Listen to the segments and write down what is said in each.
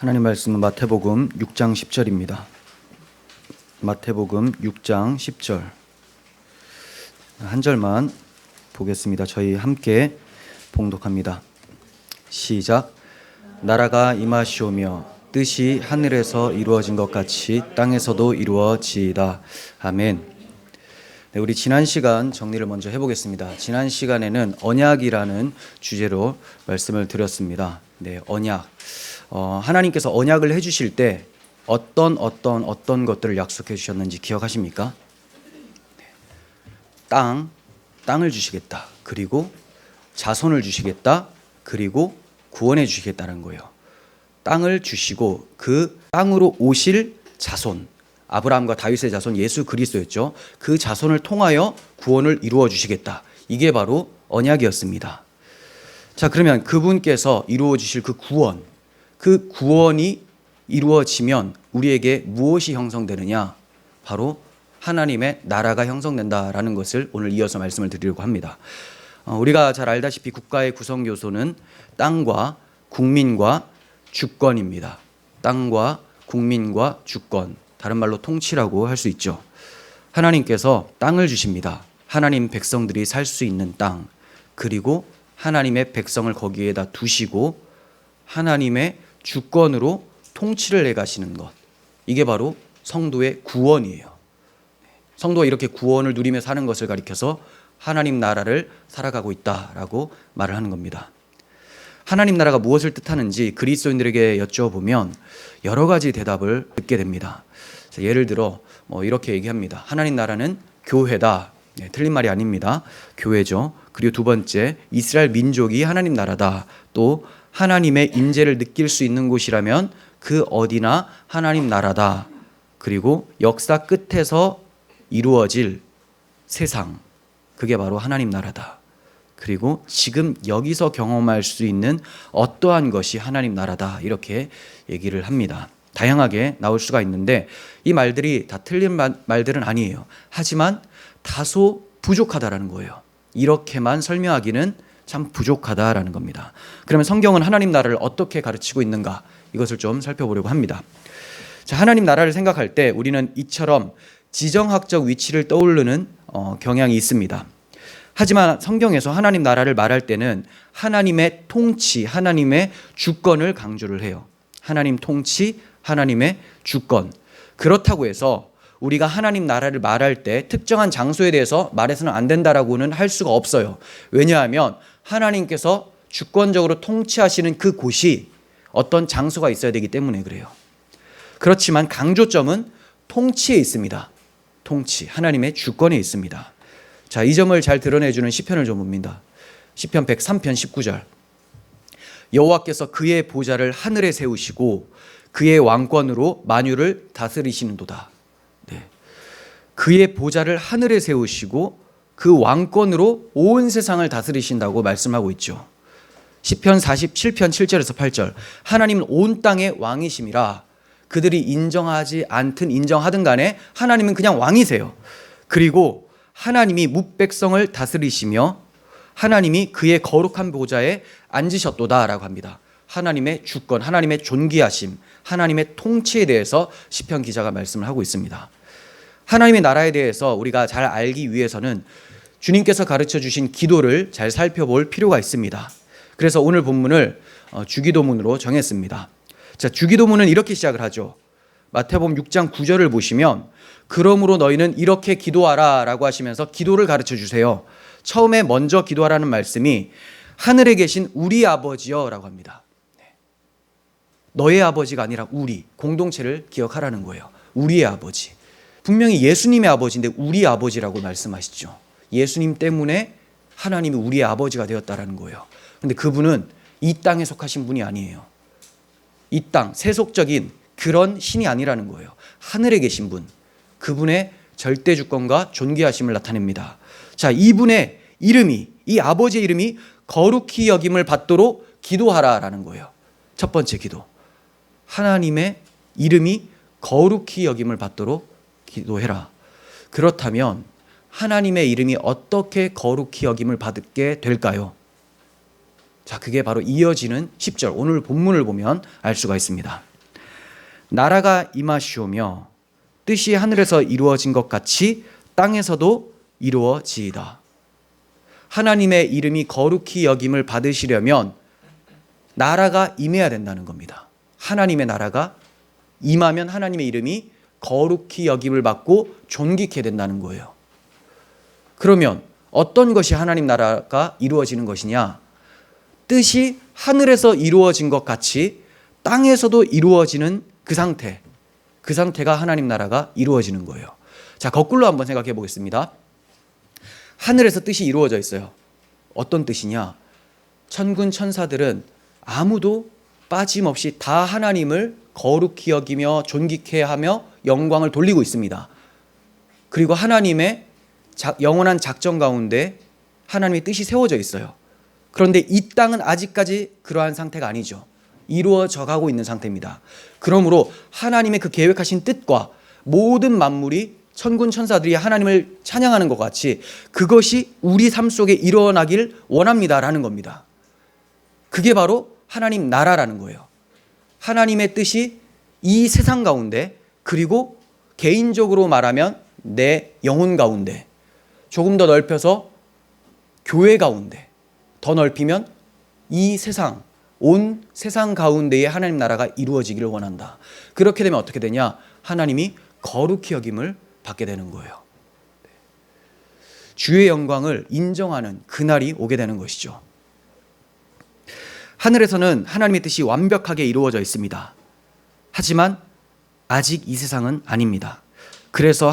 하나님 말씀은 마태복음 6장 10절입니다. 마태복음 6장 10절 한 절만 보겠습니다. 저희 함께 봉독합니다. 시작. 나라가 임하시오며 뜻이 하늘에서 이루어진 것 같이 땅에서도 이루어지이다. 아멘. 네, 우리 지난 시간 정리를 먼저 해보겠습니다. 지난 시간에는 언약이라는 주제로 말씀을 드렸습니다. 네, 언약. 하나님께서 언약을 해주실 때 어떤 것들을 약속해 주셨는지 기억하십니까? 네. 땅을 주시겠다. 그리고 자손을 주시겠다. 그리고 구원해 주시겠다는 거예요. 땅을 주시고 그 땅으로 오실 자손, 아브라함과 다윗의 자손 예수 그리스도였죠. 그 자손을 통하여 구원을 이루어 주시겠다. 이게 바로 언약이었습니다. 자, 그러면 그분께서 이루어 주실 그 구원이 이루어지면 우리에게 무엇이 형성되느냐? 바로 하나님의 나라가 형성된다라는 것을 오늘 이어서 말씀을 드리려고 합니다. 우리가 잘 알다시피 국가의 구성 요소는 땅과 국민과 주권입니다. 땅과 국민과 주권, 다른 말로 통치라고 할 수 있죠. 하나님께서 땅을 주십니다. 하나님 백성들이 살 수 있는 땅, 그리고 하나님의 백성을 거기에다 두시고 하나님의 주권으로 통치를 해가시는 것, 이게 바로 성도의 구원이에요. 성도가 이렇게 구원을 누리며 사는 것을 가리켜서 하나님 나라를 살아가고 있다라고 말을 하는 겁니다. 하나님 나라가 무엇을 뜻하는지 그리스도인들에게 여쭤보면 여러 가지 대답을 듣게 됩니다. 예를 들어 이렇게 얘기합니다. 하나님 나라는 교회다. 네, 틀린 말이 아닙니다. 교회죠. 그리고 두 번째, 이스라엘 민족이 하나님 나라다. 또 하나님의 임재를 느낄 수 있는 곳이라면 그 어디나 하나님 나라다. 그리고 역사 끝에서 이루어질 세상, 그게 바로 하나님 나라다. 그리고 지금 여기서 경험할 수 있는 어떠한 것이 하나님 나라다. 이렇게 얘기를 합니다. 다양하게 나올 수가 있는데 이 말들이 다 틀린 말들은 아니에요. 하지만 다소 부족하다라는 거예요. 이렇게만 설명하기는 참 부족하다라는 겁니다. 그러면 성경은 하나님 나라를 어떻게 가르치고 있는가? 이것을 좀 살펴보려고 합니다. 자, 하나님 나라를 생각할 때 우리는 이처럼 지정학적 위치를 떠오르는 경향이 있습니다. 하지만 성경에서 하나님 나라를 말할 때는 하나님의 통치, 하나님의 주권을 강조를 해요. 하나님 통치, 하나님의 주권. 그렇다고 해서 우리가 하나님 나라를 말할 때 특정한 장소에 대해서 말해서는 안 된다라고는 할 수가 없어요. 왜냐하면 하나님께서 주권적으로 통치하시는 그 곳이 어떤 장소가 있어야 되기 때문에 그래요. 그렇지만 강조점은 통치에 있습니다. 통치, 하나님의 주권에 있습니다. 자, 이 점을 잘 드러내주는 시편을 좀 봅니다. 시편 103편 19절. 여호와께서 그의 보좌를 하늘에 세우시고 그의 왕권으로 만유를 다스리시는도다. 네. 그의 보좌를 하늘에 세우시고 그 왕권으로 온 세상을 다스리신다고 말씀하고 있죠. 시편 47편 7절에서 8절. 하나님은 온 땅의 왕이심이라. 그들이 인정하지 않든 인정하든 간에 하나님은 그냥 왕이세요. 그리고 하나님이 뭇백성을 다스리시며 하나님이 그의 거룩한 보좌에 앉으셨도다라고 합니다. 하나님의 주권, 하나님의 존귀하심, 하나님의 통치에 대해서 시편 기자가 말씀을 하고 있습니다. 하나님의 나라에 대해서 우리가 잘 알기 위해서는 주님께서 가르쳐 주신 기도를 잘 살펴볼 필요가 있습니다. 그래서 오늘 본문을 주기도문으로 정했습니다. 자, 주기도문은 이렇게 시작을 하죠. 마태복음 6장 9절을 보시면 그러므로 너희는 이렇게 기도하라 라고 하시면서 기도를 가르쳐 주세요. 처음에 먼저 기도하라는 말씀이 하늘에 계신 우리 아버지여 라고 합니다. 너의 아버지가 아니라 우리, 공동체를 기억하라는 거예요. 우리의 아버지. 분명히 예수님의 아버지인데 우리 아버지라고 말씀하시죠. 예수님 때문에 하나님이 우리의 아버지가 되었다라는 거예요. 그런데 그분은 이 땅에 속하신 분이 아니에요. 이 땅, 세속적인 그런 신이 아니라는 거예요. 하늘에 계신 분, 그분의 절대 주권과 존귀하심을 나타냅니다. 자, 이분의 이름이, 이 아버지의 이름이 거룩히 여김을 받도록 기도하라라는 거예요. 첫 번째 기도. 하나님의 이름이 거룩히 여김을 받도록 기도해라. 그렇다면 하나님의 이름이 어떻게 거룩히 여김을 받게 될까요? 자, 그게 바로 이어지는 10절, 오늘 본문을 보면 알 수가 있습니다. 나라가 임하시오며 뜻이 하늘에서 이루어진 것 같이 땅에서도 이루어지이다. 하나님의 이름이 거룩히 여김을 받으시려면 나라가 임해야 된다는 겁니다. 하나님의 나라가 임하면 하나님의 이름이 거룩히 여김을 받고 존귀케 된다는 거예요. 그러면 어떤 것이 하나님 나라가 이루어지는 것이냐? 뜻이 하늘에서 이루어진 것 같이 땅에서도 이루어지는 그 상태가 하나님 나라가 이루어지는 거예요. 자, 거꾸로 한번 생각해 보겠습니다. 하늘에서 뜻이 이루어져 있어요. 어떤 뜻이냐? 천군 천사들은 아무도 빠짐없이 다 하나님을 거룩히 여기며 존귀케 하며 영광을 돌리고 있습니다. 그리고 하나님의 영원한 작정 가운데 하나님의 뜻이 세워져 있어요. 그런데 이 땅은 아직까지 그러한 상태가 아니죠. 이루어져 가고 있는 상태입니다. 그러므로 하나님의 그 계획하신 뜻과 모든 만물이 천군 천사들이 하나님을 찬양하는 것 같이 그것이 우리 삶 속에 일어나길 원합니다라는 겁니다. 그게 바로 하나님 나라라는 거예요. 하나님의 뜻이 이 세상 가운데, 그리고 개인적으로 말하면 내 영혼 가운데, 조금 더 넓혀서 교회 가운데, 더 넓히면 이 세상, 온 세상 가운데에 하나님 나라가 이루어지기를 원한다. 그렇게 되면 어떻게 되냐? 하나님이 거룩히 여김을 받게 되는 거예요. 주의 영광을 인정하는 그날이 오게 되는 것이죠. 하늘에서는 하나님의 뜻이 완벽하게 이루어져 있습니다. 하지만 아직 이 세상은 아닙니다. 그래서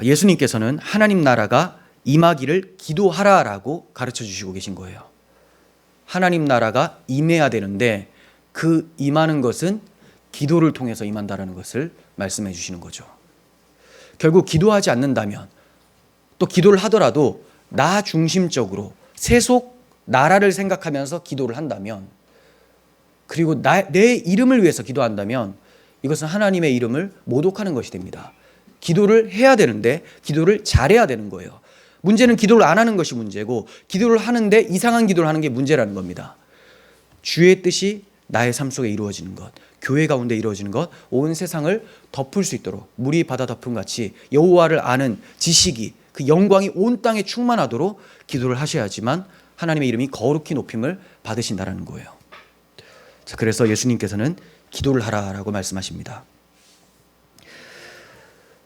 예수님께서는 하나님 나라가 임하기를 기도하라라고 가르쳐 주시고 계신 거예요. 하나님 나라가 임해야 되는데 그 임하는 것은 기도를 통해서 임한다라는 것을 말씀해 주시는 거죠. 결국 기도하지 않는다면, 또 기도를 하더라도 나 중심적으로 세속 나라를 생각하면서 기도를 한다면, 그리고 내 이름을 위해서 기도한다면 이것은 하나님의 이름을 모독하는 것이 됩니다. 기도를 해야 되는데 기도를 잘해야 되는 거예요. 문제는 기도를 안 하는 것이 문제고, 기도를 하는데 이상한 기도를 하는 게 문제라는 겁니다. 주의 뜻이 나의 삶 속에 이루어지는 것, 교회 가운데 이루어지는 것, 온 세상을 덮을 수 있도록 물이 바다 덮음 같이 여호와를 아는 지식이, 그 영광이 온 땅에 충만하도록 기도를 하셔야지만 하나님의 이름이 거룩히 높임을 받으신다는 거예요. 자, 그래서 예수님께서는 기도를 하라라고 말씀하십니다.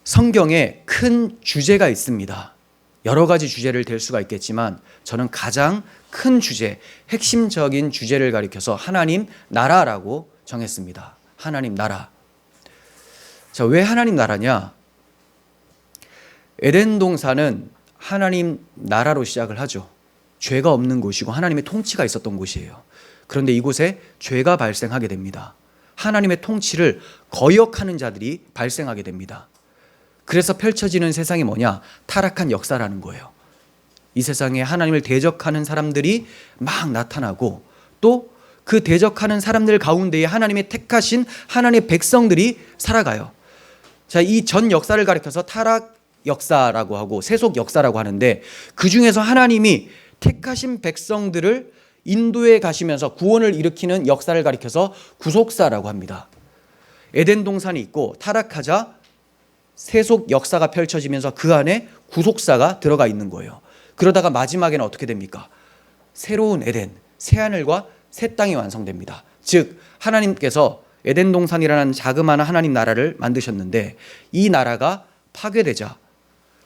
성경에 큰 주제가 있습니다. 여러 가지 주제를 댈 수가 있겠지만 저는 가장 큰 주제, 핵심적인 주제를 가리켜서 하나님 나라라고 정했습니다. 하나님 나라. 자, 왜 하나님 나라냐? 에덴 동산은 하나님 나라로 시작을 하죠. 죄가 없는 곳이고 하나님의 통치가 있었던 곳이에요. 그런데 이곳에 죄가 발생하게 됩니다. 하나님의 통치를 거역하는 자들이 발생하게 됩니다. 그래서 펼쳐지는 세상이 뭐냐? 타락한 역사라는 거예요. 이 세상에 하나님을 대적하는 사람들이 막 나타나고, 또 그 대적하는 사람들 가운데에 하나님의 택하신 하나님의 백성들이 살아가요. 자, 이 전 역사를 가리켜서 타락 역사라고 하고 세속 역사라고 하는데, 그 중에서 하나님이 택하신 백성들을 인도에 가시면서 구원을 일으키는 역사를 가리켜서 구속사라고 합니다. 에덴 동산이 있고 타락하자 세속 역사가 펼쳐지면서 그 안에 구속사가 들어가 있는 거예요. 그러다가 마지막에는 어떻게 됩니까? 새로운 에덴, 새하늘과 새 땅이 완성됩니다. 즉 하나님께서 에덴 동산이라는 자그마한 하나님 나라를 만드셨는데, 이 나라가 파괴되자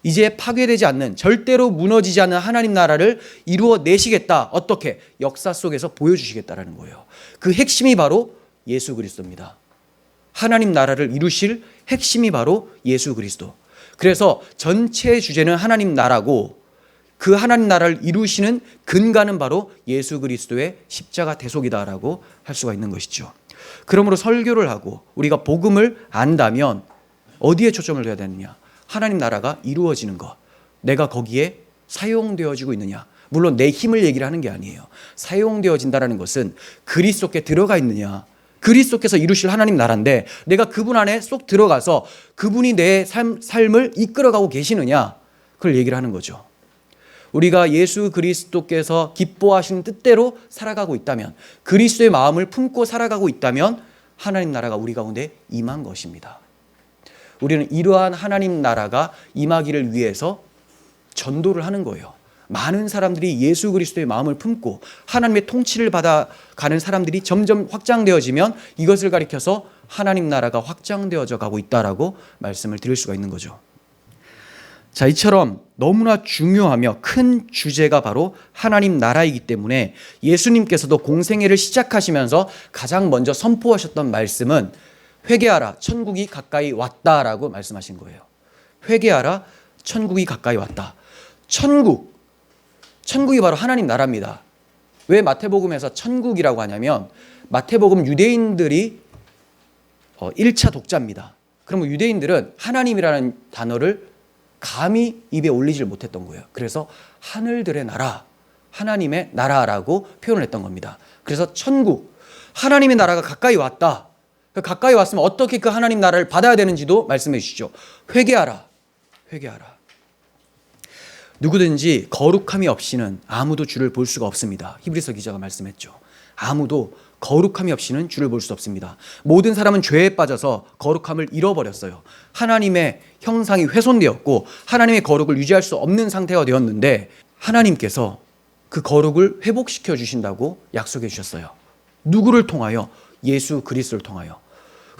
이제 파괴되지 않는, 절대로 무너지지 않는 하나님 나라를 이루어내시겠다. 어떻게? 역사 속에서 보여주시겠다라는 거예요. 그 핵심이 바로 예수 그리스도입니다. 하나님 나라를 이루실 핵심이 바로 예수 그리스도. 그래서 전체 주제는 하나님 나라고, 그 하나님 나라를 이루시는 근간은 바로 예수 그리스도의 십자가 대속이다라고 할 수가 있는 것이죠. 그러므로 설교를 하고 우리가 복음을 안다면 어디에 초점을 둬야 되느냐? 하나님 나라가 이루어지는 것, 내가 거기에 사용되어지고 있느냐. 물론 내 힘을 얘기를 하는 게 아니에요. 사용되어진다는 것은 그리스도께 들어가 있느냐, 그리스도께서 이루실 하나님 나라인데 내가 그분 안에 쏙 들어가서 그분이 내 삶을 이끌어가고 계시느냐, 그걸 얘기를 하는 거죠. 우리가 예수 그리스도께서 기뻐하시는 뜻대로 살아가고 있다면, 그리스도의 마음을 품고 살아가고 있다면 하나님 나라가 우리 가운데 임한 것입니다. 우리는 이러한 하나님 나라가 임하기를 위해서 전도를 하는 거예요. 많은 사람들이 예수 그리스도의 마음을 품고 하나님의 통치를 받아가는 사람들이 점점 확장되어지면 이것을 가리켜서 하나님 나라가 확장되어져 가고 있다라고 말씀을 드릴 수가 있는 거죠. 자, 이처럼 너무나 중요하며 큰 주제가 바로 하나님 나라이기 때문에 예수님께서도 공생애를 시작하시면서 가장 먼저 선포하셨던 말씀은 회개하라, 천국이 가까이 왔다라고 말씀하신 거예요. 회개하라, 천국이 가까이 왔다. 천국이 바로 하나님 나라입니다. 왜 마태복음에서 천국이라고 하냐면 마태복음 유대인들이 1차 독자입니다. 그러면 유대인들은 하나님이라는 단어를 감히 입에 올리질 못했던 거예요. 그래서 하늘들의 나라, 하나님의 나라라고 표현을 했던 겁니다. 그래서 천국, 하나님의 나라가 가까이 왔다. 가까이 왔으면 어떻게 그 하나님 나라를 받아야 되는지도 말씀해 주시죠. 회개하라. 누구든지 거룩함이 없이는 아무도 주를 볼 수가 없습니다. 히브리서 기자가 말씀했죠. 아무도 거룩함이 없이는 주를 볼 수 없습니다. 모든 사람은 죄에 빠져서 거룩함을 잃어버렸어요. 하나님의 형상이 훼손되었고 하나님의 거룩을 유지할 수 없는 상태가 되었는데 하나님께서 그 거룩을 회복시켜 주신다고 약속해 주셨어요. 누구를 통하여? 예수 그리스도를 통하여.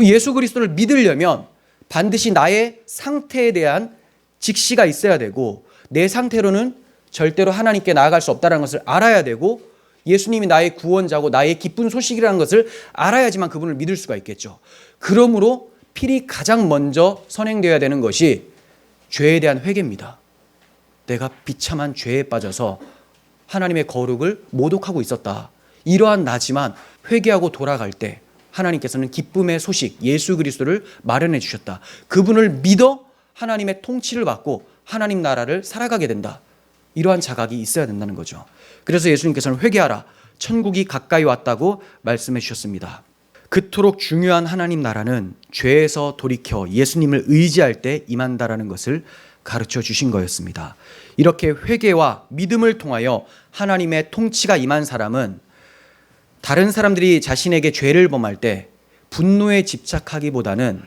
예수 그리스도를 믿으려면 반드시 나의 상태에 대한 직시가 있어야 되고 내 상태로는 절대로 하나님께 나아갈 수 없다는 것을 알아야 되고 예수님이 나의 구원자고 나의 기쁜 소식이라는 것을 알아야지만 그분을 믿을 수가 있겠죠. 그러므로 필히 가장 먼저 선행되어야 되는 것이 죄에 대한 회개입니다. 내가 비참한 죄에 빠져서 하나님의 거룩을 모독하고 있었다. 이러한 나지만 회개하고 돌아갈 때 하나님께서는 기쁨의 소식 예수 그리스도를 마련해 주셨다. 그분을 믿어 하나님의 통치를 받고 하나님 나라를 살아가게 된다. 이러한 자각이 있어야 된다는 거죠. 그래서 예수님께서는 회개하라, 천국이 가까이 왔다고 말씀해 주셨습니다. 그토록 중요한 하나님 나라는 죄에서 돌이켜 예수님을 의지할 때 임한다라는 것을 가르쳐 주신 거였습니다. 이렇게 회개와 믿음을 통하여 하나님의 통치가 임한 사람은 다른 사람들이 자신에게 죄를 범할 때 분노에 집착하기보다는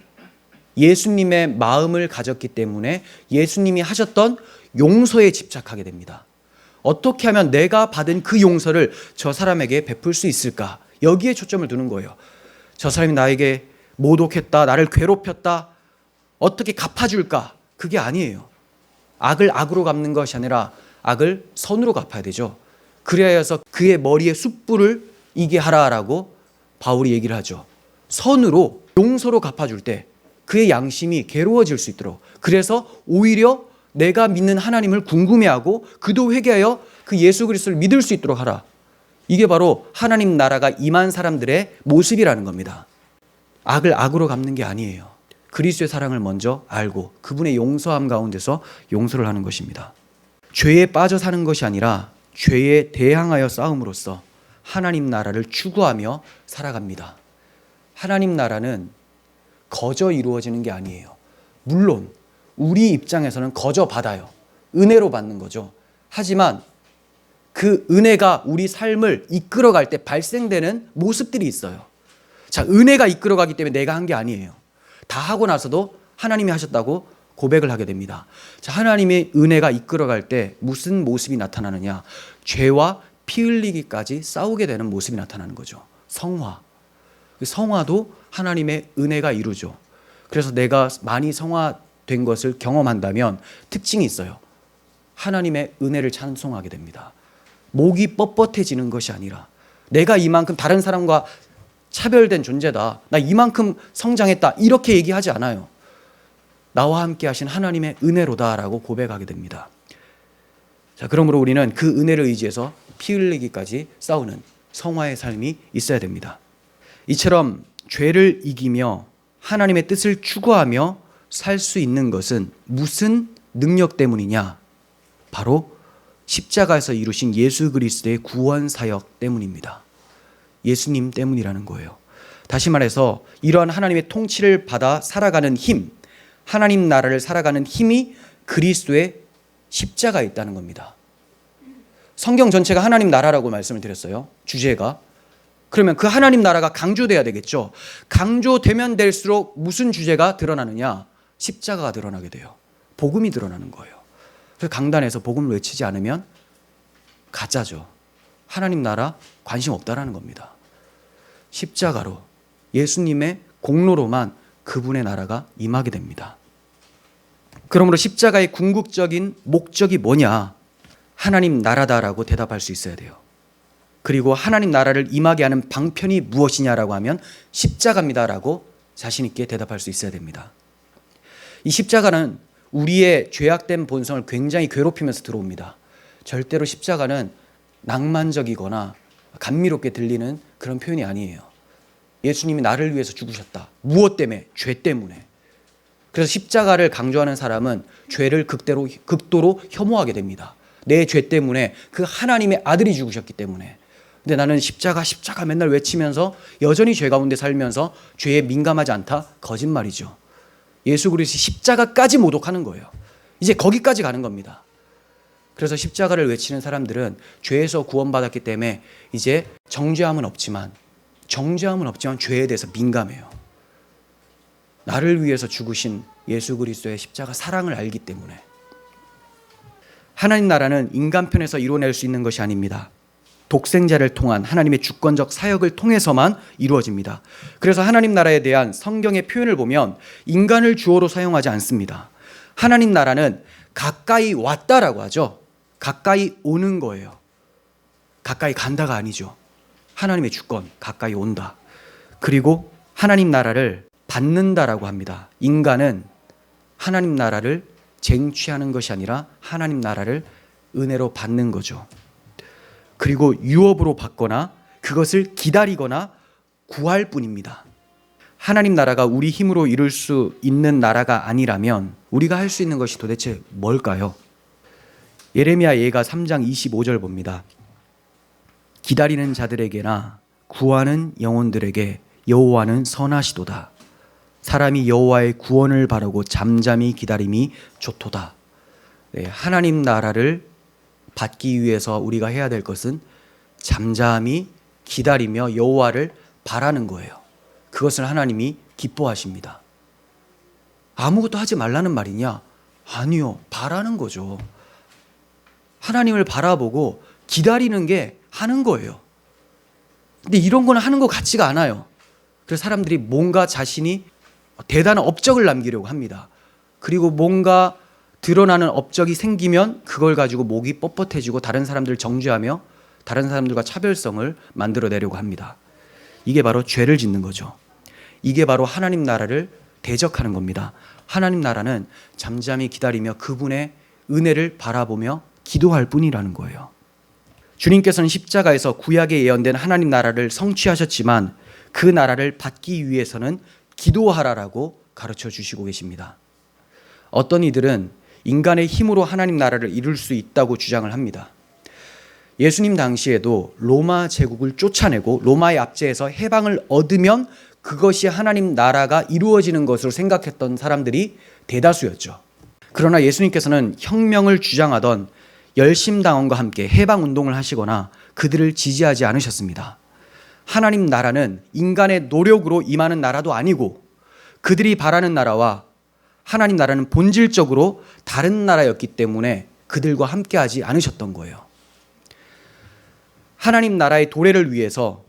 예수님의 마음을 가졌기 때문에 예수님이 하셨던 용서에 집착하게 됩니다. 어떻게 하면 내가 받은 그 용서를 저 사람에게 베풀 수 있을까? 여기에 초점을 두는 거예요. 저 사람이 나에게 모독했다, 나를 괴롭혔다, 어떻게 갚아줄까? 그게 아니에요. 악을 악으로 갚는 것이 아니라 악을 선으로 갚아야 되죠. 그래야 해서 그의 머리에 숯불을 이게 하라라고 바울이 얘기를 하죠. 선으로 용서로 갚아줄 때 그의 양심이 괴로워질 수 있도록, 그래서 오히려 내가 믿는 하나님을 궁금해하고 그도 회개하여 그 예수 그리스도를 믿을 수 있도록 하라. 이게 바로 하나님 나라가 임한 사람들의 모습이라는 겁니다. 악을 악으로 갚는 게 아니에요. 그리스도의 사랑을 먼저 알고 그분의 용서함 가운데서 용서를 하는 것입니다. 죄에 빠져 사는 것이 아니라 죄에 대항하여 싸움으로써 하나님 나라를 추구하며 살아갑니다. 하나님 나라는 거저 이루어지는 게 아니에요. 물론 우리 입장에서는 거저 받아요. 은혜로 받는 거죠. 하지만 그 은혜가 우리 삶을 이끌어갈 때 발생되는 모습들이 있어요. 자, 은혜가 이끌어가기 때문에 내가 한 게 아니에요. 다 하고 나서도 하나님이 하셨다고 고백을 하게 됩니다. 자, 하나님의 은혜가 이끌어갈 때 무슨 모습이 나타나느냐? 죄와 피 흘리기까지 싸우게 되는 모습이 나타나는 거죠. 성화. 성화도 하나님의 은혜가 이루죠. 그래서 내가 많이 성화된 것을 경험한다면 특징이 있어요. 하나님의 은혜를 찬송하게 됩니다. 목이 뻣뻣해지는 것이 아니라 내가 이만큼 다른 사람과 차별된 존재다, 나 이만큼 성장했다, 이렇게 얘기하지 않아요. 나와 함께 하신 하나님의 은혜로다라고 고백하게 됩니다. 자, 그러므로 우리는 그 은혜를 의지해서 피 흘리기까지 싸우는 성화의 삶이 있어야 됩니다. 이처럼 죄를 이기며 하나님의 뜻을 추구하며 살 수 있는 것은 무슨 능력 때문이냐? 바로 십자가에서 이루신 예수 그리스도의 구원 사역 때문입니다. 예수님 때문이라는 거예요. 다시 말해서 이러한 하나님의 통치를 받아 살아가는 힘, 하나님 나라를 살아가는 힘이 그리스도의 십자가에 있다는 겁니다. 성경 전체가 하나님 나라라고 말씀을 드렸어요. 주제가. 그러면 그 하나님 나라가 강조돼야 되겠죠. 강조되면 될수록 무슨 주제가 드러나느냐? 십자가가 드러나게 돼요. 복음이 드러나는 거예요. 그래서 강단에서 복음을 외치지 않으면 가짜죠. 하나님 나라 관심 없다라는 겁니다. 십자가로 예수님의 공로로만 그분의 나라가 임하게 됩니다. 그러므로 십자가의 궁극적인 목적이 뭐냐? 하나님 나라다라고 대답할 수 있어야 돼요. 그리고 하나님 나라를 임하게 하는 방편이 무엇이냐라고 하면 십자가입니다라고 자신 있게 대답할 수 있어야 됩니다. 이 십자가는 우리의 죄악된 본성을 굉장히 괴롭히면서 들어옵니다. 절대로 십자가는 낭만적이거나 감미롭게 들리는 그런 표현이 아니에요. 예수님이 나를 위해서 죽으셨다. 무엇 때문에? 죄 때문에. 그래서 십자가를 강조하는 사람은 죄를 극도로 혐오하게 됩니다. 내 죄 때문에, 그 하나님의 아들이 죽으셨기 때문에. 근데 나는 십자가 맨날 외치면서 여전히 죄 가운데 살면서 죄에 민감하지 않다? 거짓말이죠. 예수 그리스도의 십자가까지 모독하는 거예요. 이제 거기까지 가는 겁니다. 그래서 십자가를 외치는 사람들은 죄에서 구원받았기 때문에 이제 정죄함은 없지만 죄에 대해서 민감해요. 나를 위해서 죽으신 예수 그리스도의 십자가 사랑을 알기 때문에. 하나님 나라는 인간 편에서 이루어낼 수 있는 것이 아닙니다. 독생자를 통한 하나님의 주권적 사역을 통해서만 이루어집니다. 그래서 하나님 나라에 대한 성경의 표현을 보면 인간을 주어로 사용하지 않습니다. 하나님 나라는 가까이 왔다라고 하죠. 가까이 오는 거예요. 가까이 간다가 아니죠. 하나님의 주권, 가까이 온다. 그리고 하나님 나라를 받는다라고 합니다. 인간은 하나님 나라를 쟁취하는 것이 아니라 하나님 나라를 은혜로 받는 거죠. 그리고 유업으로 받거나 그것을 기다리거나 구할 뿐입니다. 하나님 나라가 우리 힘으로 이룰 수 있는 나라가 아니라면 우리가 할 수 있는 것이 도대체 뭘까요? 예레미야 예가 3장 25절 봅니다. 기다리는 자들에게나 구하는 영혼들에게 여호와는 선하시도다. 사람이 여호와의 구원을 바라고 잠잠히 기다림이 좋도다. 하나님 나라를 받기 위해서 우리가 해야 될 것은 잠잠히 기다리며 여호와를 바라는 거예요. 그것을 하나님이 기뻐하십니다. 아무것도 하지 말라는 말이냐? 아니요. 바라는 거죠. 하나님을 바라보고 기다리는 게 하는 거예요. 근데 이런 거는 하는 것 같지가 않아요. 그래서 사람들이 뭔가 자신이 대단한 업적을 남기려고 합니다. 그리고 뭔가 드러나는 업적이 생기면 그걸 가지고 목이 뻣뻣해지고 다른 사람들을 정죄하며 다른 사람들과 차별성을 만들어내려고 합니다. 이게 바로 죄를 짓는 거죠. 이게 바로 하나님 나라를 대적하는 겁니다. 하나님 나라는 잠잠히 기다리며 그분의 은혜를 바라보며 기도할 뿐이라는 거예요. 주님께서는 십자가에서 구약에 예언된 하나님 나라를 성취하셨지만 그 나라를 받기 위해서는 기도하라라고 가르쳐 주시고 계십니다. 어떤 이들은 인간의 힘으로 하나님 나라를 이룰 수 있다고 주장을 합니다. 예수님 당시에도 로마 제국을 쫓아내고 로마의 압제에서 해방을 얻으면 그것이 하나님 나라가 이루어지는 것으로 생각했던 사람들이 대다수였죠. 그러나 예수님께서는 혁명을 주장하던 열심당원과 함께 해방운동을 하시거나 그들을 지지하지 않으셨습니다. 하나님 나라는 인간의 노력으로 임하는 나라도 아니고 그들이 바라는 나라와 하나님 나라는 본질적으로 다른 나라였기 때문에 그들과 함께하지 않으셨던 거예요. 하나님 나라의 도래를 위해서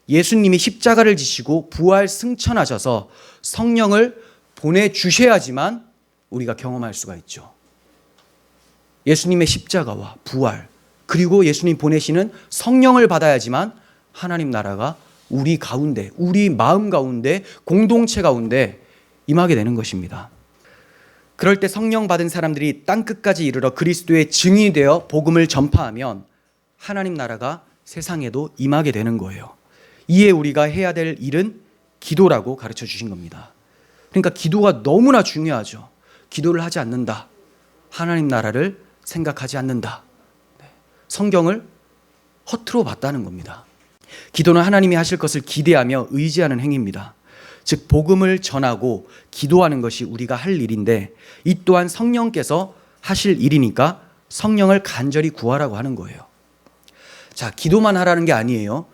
예수님이 십자가를 지시고 부활 승천하셔서 성령을 보내주셔야지만 우리가 경험할 수가 있죠. 예수님의 십자가와 부활 그리고 예수님 보내시는 성령을 받아야지만 하나님 나라가 우리 가운데, 우리 마음 가운데, 공동체 가운데 임하게 되는 것입니다. 그럴 때 성령 받은 사람들이 땅끝까지 이르러 그리스도의 증인이 되어 복음을 전파하면 하나님 나라가 세상에도 임하게 되는 거예요. 이에 우리가 해야 될 일은 기도라고 가르쳐 주신 겁니다. 그러니까 기도가 너무나 중요하죠. 기도를 하지 않는다. 하나님 나라를 생각하지 않는다. 성경을 허투루 봤다는 겁니다. 기도는 하나님이 하실 것을 기대하며 의지하는 행위입니다. 즉 복음을 전하고 기도하는 것이 우리가 할 일인데 이 또한 성령께서 하실 일이니까 성령을 간절히 구하라고 하는 거예요. 자, 기도만 하라는 게 아니에요.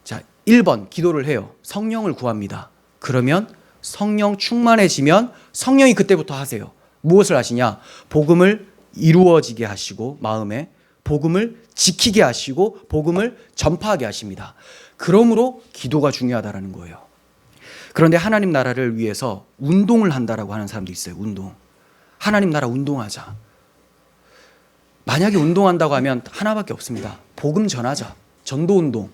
자, 1번 기도를 해요. 성령을 구합니다. 그러면 성령 충만해지면 성령이 그때부터 하세요. 무엇을 하시냐? 복음을 이루어지게 하시고 마음에 복음을 지키게 하시고 복음을 전파하게 하십니다. 그러므로 기도가 중요하다라는 거예요. 그런데 하나님 나라를 위해서 운동을 한다라고 하는 사람도 있어요. 운동. 하나님 나라 운동하자. 만약에 운동한다고 하면 하나밖에 없습니다. 복음 전하자. 전도 운동.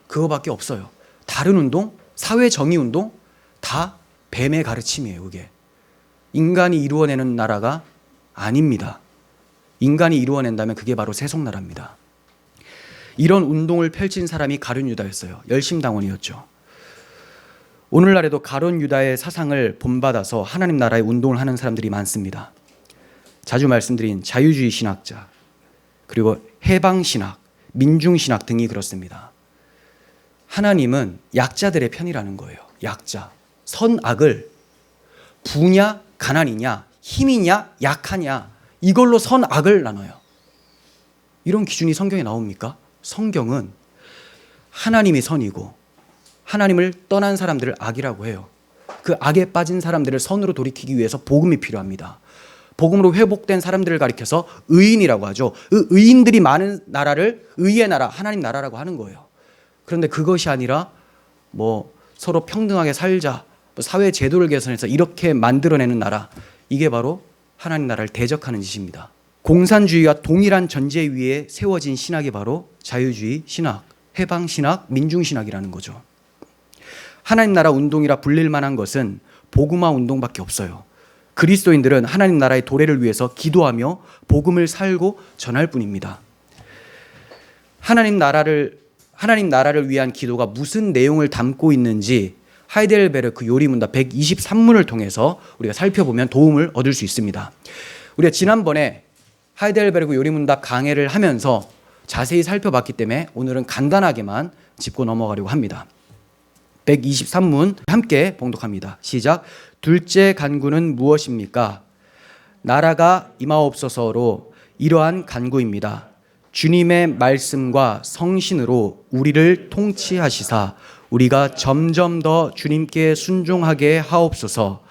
그거밖에 없어요. 다른 운동, 사회 정의 운동 다 뱀의 가르침이에요. 그게 인간이 이루어내는 나라가 아닙니다. 인간이 이루어낸다면 그게 바로 세속나라입니다. 이런 운동을 펼친 사람이 가룟 유다였어요. 열심당원이었죠. 오늘날에도 가룟 유다의 사상을 본받아서 하나님 나라의 운동을 하는 사람들이 많습니다. 자주 말씀드린 자유주의 신학자, 그리고 해방신학, 민중신학 등이 그렇습니다. 하나님은 약자들의 편이라는 거예요. 약자. 선악을 부냐, 가난이냐, 힘이냐, 약하냐 이걸로 선악을 나눠요. 이런 기준이 성경에 나옵니까? 성경은 하나님이 선이고 하나님을 떠난 사람들을 악이라고 해요. 그 악에 빠진 사람들을 선으로 돌이키기 위해서 복음이 필요합니다. 복음으로 회복된 사람들을 가리켜서 의인이라고 하죠. 그 의인들이 많은 나라를 의의 나라, 하나님 나라라고 하는 거예요. 그런데 그것이 아니라 서로 평등하게 살자, 사회 제도를 개선해서 이렇게 만들어내는 나라, 이게 바로 하나님 나라를 대적하는 짓입니다. 공산주의와 동일한 전제 위에 세워진 신학이 바로 자유주의 신학, 해방신학, 민중신학이라는 거죠. 하나님 나라 운동이라 불릴 만한 것은 복음화 운동밖에 없어요. 그리스도인들은 하나님 나라의 도래를 위해서 기도하며 복음을 살고 전할 뿐입니다. 하나님 나라를 위한 기도가 무슨 내용을 담고 있는지 하이델베르크 요리문답 123문을 통해서 우리가 살펴보면 도움을 얻을 수 있습니다. 우리가 지난번에 하이델베르크 요리문답 강해를 하면서 자세히 살펴봤기 때문에 오늘은 간단하게만 짚고 넘어가려고 합니다. 123문 함께 봉독합니다. 시작. 둘째 간구는 무엇입니까? 나라가 임하옵소서로 이러한 간구입니다. 주님의 말씀과 성신으로 우리를 통치하시사 우리가 점점 더 주님께 순종하게 하옵소서.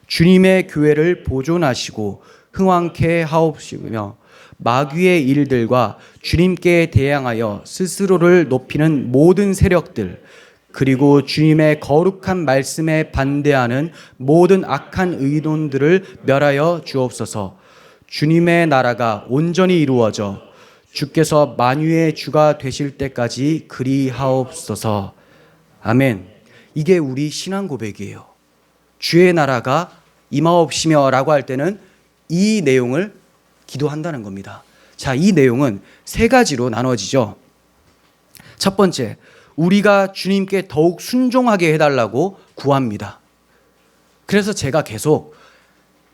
주님의 교회를 보존하시고 흥왕케 하옵시며 마귀의 일들과 주님께 대항하여 스스로를 높이는 모든 세력들 그리고 주님의 거룩한 말씀에 반대하는 모든 악한 의논들을 멸하여 주옵소서. 주님의 나라가 온전히 이루어져 주께서 만유의 주가 되실 때까지 그리하옵소서. 아멘. 이게 우리 신앙 고백이에요. 주의 나라가 임하옵시며 라고 할 때는 이 내용을 기도한다는 겁니다. 자, 이 내용은 세 가지로 나눠지죠. 첫 번째, 우리가 주님께 더욱 순종하게 해달라고 구합니다. 그래서 제가 계속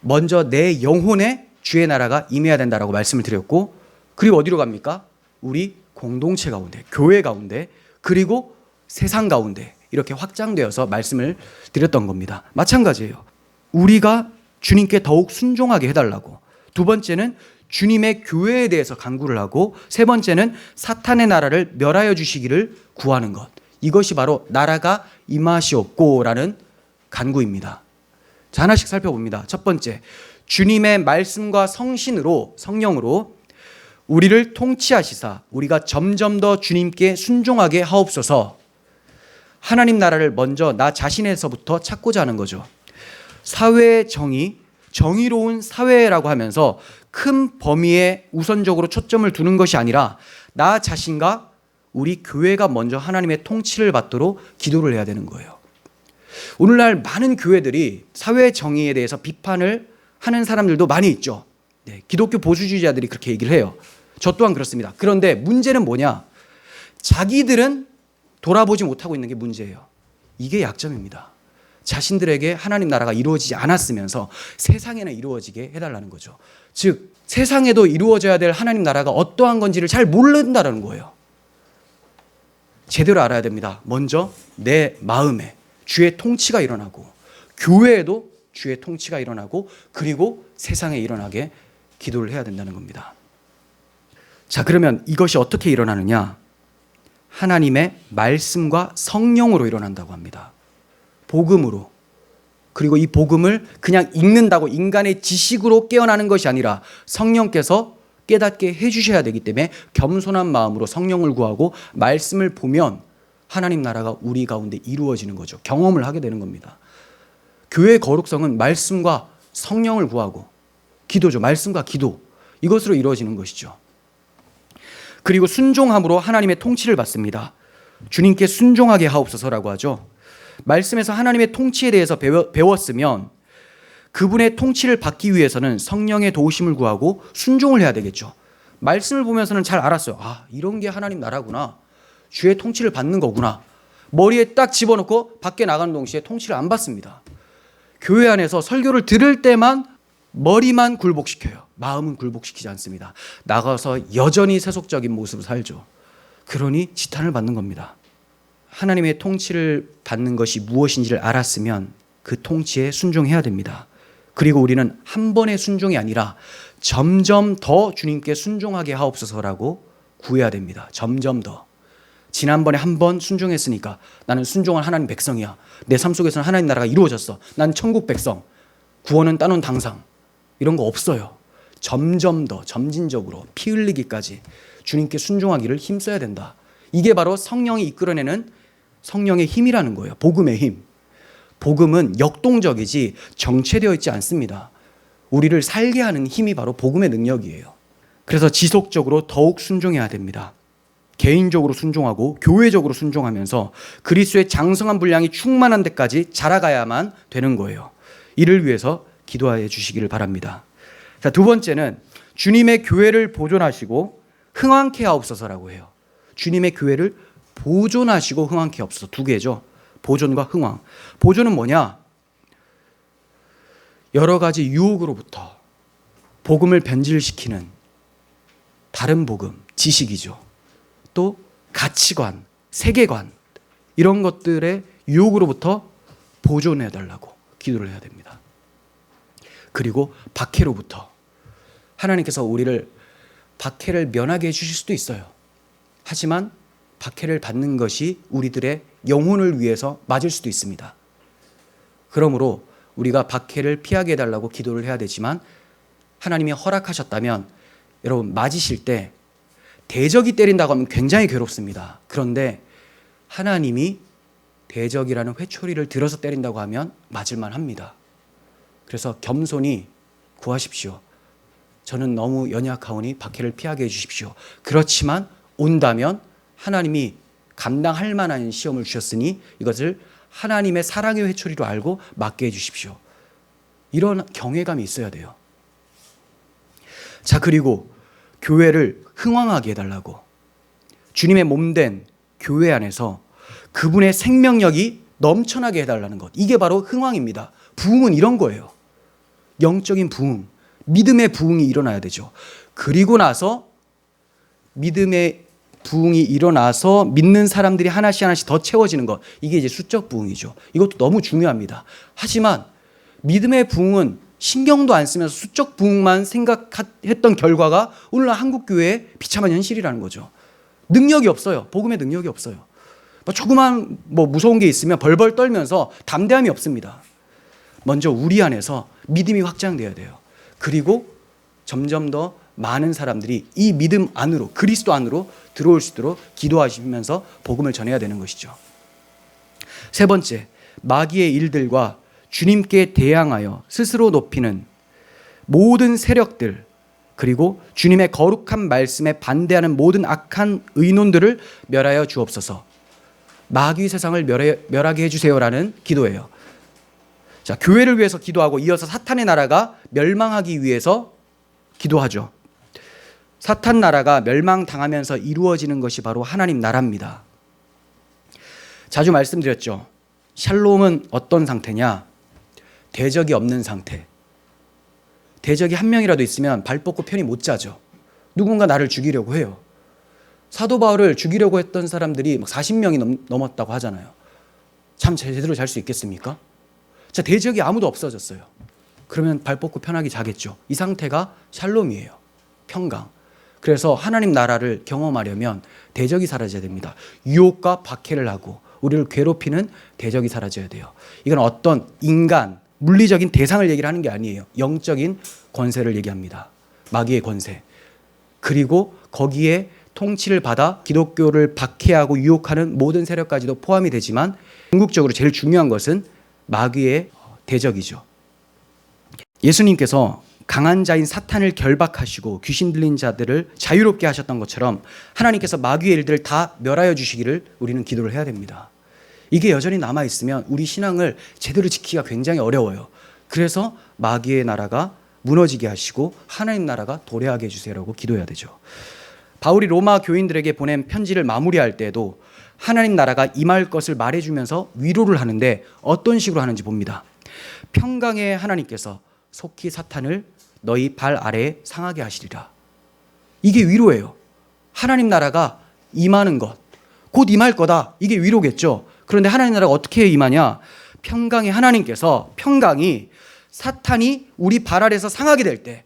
먼저 내 영혼에 주의 나라가 임해야 된다라고 말씀을 드렸고, 그리고 어디로 갑니까? 우리 공동체 가운데, 교회 가운데, 그리고 세상 가운데 이렇게 확장되어서 말씀을 드렸던 겁니다. 마찬가지예요. 우리가 주님께 더욱 순종하게 해달라고. 두 번째는 주님의 교회에 대해서 간구를 하고, 세 번째는 사탄의 나라를 멸하여 주시기를 구하는 것. 이것이 바로 나라가 임하시옵고라는 간구입니다. 자, 하나씩 살펴봅니다. 첫 번째, 주님의 말씀과 성령으로 우리를 통치하시사 우리가 점점 더 주님께 순종하게 하옵소서. 하나님 나라를 먼저 나 자신에서부터 찾고자 하는 거죠. 사회의 정의로운 사회라고 하면서 큰 범위에 우선적으로 초점을 두는 것이 아니라 나 자신과 우리 교회가 먼저 하나님의 통치를 받도록 기도를 해야 되는 거예요. 오늘날 많은 교회들이 사회 정의에 대해서 비판을 하는 사람들도 많이 있죠. 네, 기독교 보수주의자들이 그렇게 얘기를 해요. 저 또한 그렇습니다. 그런데 문제는 뭐냐? 자기들은 돌아보지 못하고 있는 게 문제예요. 이게 약점입니다. 자신들에게 하나님 나라가 이루어지지 않았으면서 세상에는 이루어지게 해달라는 거죠. 즉 세상에도 이루어져야 될 하나님 나라가 어떠한 건지를 잘 모른다는 거예요. 제대로 알아야 됩니다. 먼저 내 마음에 주의 통치가 일어나고, 교회에도 주의 통치가 일어나고, 그리고 세상에 일어나게 기도를 해야 된다는 겁니다. 자, 그러면 이것이 어떻게 일어나느냐? 하나님의 말씀과 성령으로 일어난다고 합니다. 복음으로. 그리고 이 복음을 그냥 읽는다고 인간의 지식으로 깨어나는 것이 아니라 성령께서 깨닫게 해주셔야 되기 때문에 겸손한 마음으로 성령을 구하고 말씀을 보면 하나님 나라가 우리 가운데 이루어지는 거죠. 경험을 하게 되는 겁니다. 교회의 거룩성은 말씀과 성령을 구하고 기도죠. 말씀과 기도. 이것으로 이루어지는 것이죠. 그리고 순종함으로 하나님의 통치를 받습니다. 주님께 순종하게 하옵소서라고 하죠. 말씀에서 하나님의 통치에 대해서 배웠으면 그분의 통치를 받기 위해서는 성령의 도우심을 구하고 순종을 해야 되겠죠. 말씀을 보면서는 잘 알았어요. 아, 이런 게 하나님 나라구나. 주의 통치를 받는 거구나. 머리에 딱 집어넣고 밖에 나가는 동시에 통치를 안 받습니다. 교회 안에서 설교를 들을 때만 머리만 굴복시켜요. 마음은 굴복시키지 않습니다. 나가서 여전히 세속적인 모습을 살죠. 그러니 지탄을 받는 겁니다. 하나님의 통치를 받는 것이 무엇인지를 알았으면 그 통치에 순종해야 됩니다. 그리고 우리는 한 번의 순종이 아니라 점점 더 주님께 순종하게 하옵소서라고 구해야 됩니다. 점점 더. 지난번에 한 번 순종했으니까 나는 순종한 하나님 백성이야. 내 삶 속에서는 하나님 나라가 이루어졌어. 난 천국 백성. 구원은 따놓은 당상. 이런 거 없어요. 점점 더 점진적으로 피 흘리기까지 주님께 순종하기를 힘써야 된다. 이게 바로 성령이 이끌어내는 성령의 힘이라는 거예요. 복음의 힘. 복음은 역동적이지 정체되어 있지 않습니다. 우리를 살게 하는 힘이 바로 복음의 능력이에요. 그래서 지속적으로 더욱 순종해야 됩니다. 개인적으로 순종하고 교회적으로 순종하면서 그리스도의 장성한 분량이 충만한 데까지 자라가야만 되는 거예요. 이를 위해서 기도해 주시기를 바랍니다. 자, 두 번째는 주님의 교회를 보존하시고 흥왕케 하옵소서라고 해요. 주님의 교회를 보존하시고 흥왕케 하옵소서. 두 개죠. 보존과 흥왕. 보존은 뭐냐? 여러 가지 유혹으로부터 복음을 변질시키는 다른 복음, 지식이죠. 또 가치관, 세계관 이런 것들의 유혹으로부터 보존해달라고 기도를 해야 됩니다. 그리고 박해로부터 하나님께서 우리를 박해를 면하게 해주실 수도 있어요. 하지만 박해를 받는 것이 우리들의 영혼을 위해서 맞을 수도 있습니다. 그러므로 우리가 박해를 피하게 해달라고 기도를 해야 되지만 하나님이 허락하셨다면 여러분 맞으실 때 대적이 때린다고 하면 굉장히 괴롭습니다. 그런데 하나님이 대적이라는 회초리를 들어서 때린다고 하면 맞을만 합니다. 그래서 겸손히 구하십시오. 저는 너무 연약하오니 박해를 피하게 해주십시오. 그렇지만 온다면 하나님이 감당할 만한 시험을 주셨으니 이것을 하나님의 사랑의 회초리로 알고 맞게 해주십시오. 이런 경외감이 있어야 돼요. 자, 그리고 교회를 흥왕하게 해달라고. 주님의 몸된 교회 안에서 그분의 생명력이 넘쳐나게 해달라는 것. 이게 바로 흥왕입니다. 부흥은 이런 거예요. 영적인 부흥, 믿음의 부흥이 일어나야 되죠. 그리고 나서 믿음의 부흥이 일어나서 믿는 사람들이 하나씩 하나씩 더 채워지는 것. 이게 이제 수적 부흥이죠. 이것도 너무 중요합니다. 하지만 믿음의 부흥은 신경도 안 쓰면서 수적 부흥만 생각했던 결과가 오늘날 한국교회의 비참한 현실이라는 거죠. 능력이 없어요. 복음의 능력이 없어요. 조그만 무서운 게 있으면 벌벌 떨면서 담대함이 없습니다. 먼저 우리 안에서 믿음이 확장돼야 돼요. 그리고 점점 더 많은 사람들이 이 믿음 안으로, 그리스도 안으로 들어올 수 있도록 기도하시면서 복음을 전해야 되는 것이죠. 세 번째, 마귀의 일들과 주님께 대항하여 스스로 높이는 모든 세력들, 그리고 주님의 거룩한 말씀에 반대하는 모든 악한 의논들을 멸하여 주옵소서. 마귀 세상을 멸하게 해주세요라는 기도예요. 자, 교회를 위해서 기도하고 이어서 사탄의 나라가 멸망하기 위해서 기도하죠. 사탄 나라가 멸망당하면서 이루어지는 것이 바로 하나님 나라입니다. 자주 말씀드렸죠. 샬롬은 어떤 상태냐? 대적이 없는 상태. 대적이 한 명이라도 있으면 발 뻗고 편히 못 자죠. 누군가 나를 죽이려고 해요. 사도 바울을 죽이려고 했던 사람들이 40명이 넘었다고 하잖아요. 참 제대로 잘 수 있겠습니까? 자, 대적이 아무도 없어졌어요. 그러면 발 뻗고 편하게 자겠죠. 이 상태가 샬롬이에요. 평강. 그래서 하나님 나라를 경험하려면 대적이 사라져야 됩니다. 유혹과 박해를 하고 우리를 괴롭히는 대적이 사라져야 돼요. 이건 어떤 인간, 물리적인 대상을 얘기를 하는 게 아니에요. 영적인 권세를 얘기합니다. 마귀의 권세. 그리고 거기에 통치를 받아 기독교를 박해하고 유혹하는 모든 세력까지도 포함이 되지만 궁극적으로 제일 중요한 것은 마귀의 대적이죠. 예수님께서 강한 자인 사탄을 결박하시고 귀신 들린 자들을 자유롭게 하셨던 것처럼 하나님께서 마귀의 일들을 다 멸하여 주시기를 우리는 기도를 해야 됩니다. 이게 여전히 남아있으면 우리 신앙을 제대로 지키기가 굉장히 어려워요. 그래서 마귀의 나라가 무너지게 하시고 하나님 나라가 도래하게 해주세요라고 기도해야 되죠. 바울이 로마 교인들에게 보낸 편지를 마무리할 때에도 하나님 나라가 임할 것을 말해주면서 위로를 하는데 어떤 식으로 하는지 봅니다. 평강의 하나님께서 속히 사탄을 너희 발 아래에 상하게 하시리라. 이게 위로예요. 하나님 나라가 임하는 것, 곧 임할 거다. 이게 위로겠죠. 그런데 하나님 나라가 어떻게 임하냐? 평강의 하나님께서, 평강이 사탄이 우리 발 아래에서 상하게 될 때,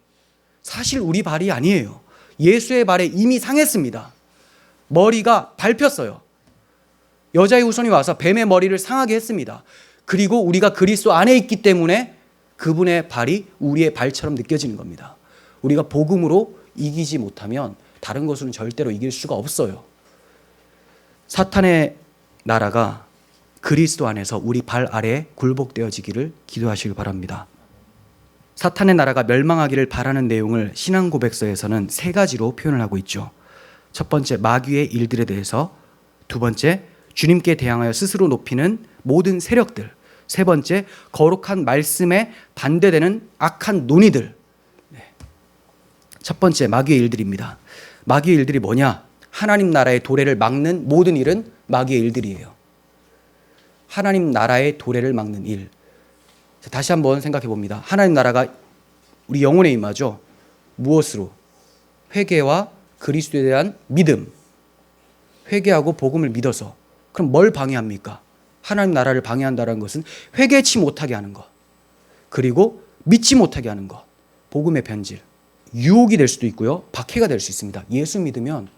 사실 우리 발이 아니에요. 예수의 발에 이미 상했습니다. 머리가 밟혔어요. 여자의 후손이 와서 뱀의 머리를 상하게 했습니다. 그리고 우리가 그리스도 안에 있기 때문에 그분의 발이 우리의 발처럼 느껴지는 겁니다. 우리가 복음으로 이기지 못하면 다른 것으로는 절대로 이길 수가 없어요. 사탄의 나라가 그리스도 안에서 우리 발 아래에 굴복되어지기를 기도하시기 바랍니다. 사탄의 나라가 멸망하기를 바라는 내용을 신앙 고백서에서는 세 가지로 표현을 하고 있죠. 첫 번째, 마귀의 일들에 대해서. 두 번째, 주님께 대항하여 스스로 높이는 모든 세력들. 세 번째, 거룩한 말씀에 반대되는 악한 논의들. 첫 번째, 마귀의 일들입니다. 마귀의 일들이 뭐냐? 하나님 나라의 도래를 막는 모든 일은 마귀의 일들이에요. 하나님 나라의 도래를 막는 일. 다시 한번 생각해 봅니다. 하나님 나라가 우리 영혼에 임하죠. 무엇으로? 회개와 그리스도에 대한 믿음. 회개하고 복음을 믿어서. 그럼 뭘 방해합니까? 하나님 나라를 방해한다는 것은 회개치 못하게 하는 것, 그리고 믿지 못하게 하는 것, 복음의 변질. 유혹이 될 수도 있고요, 박해가 될 수 있습니다. 예수 믿으면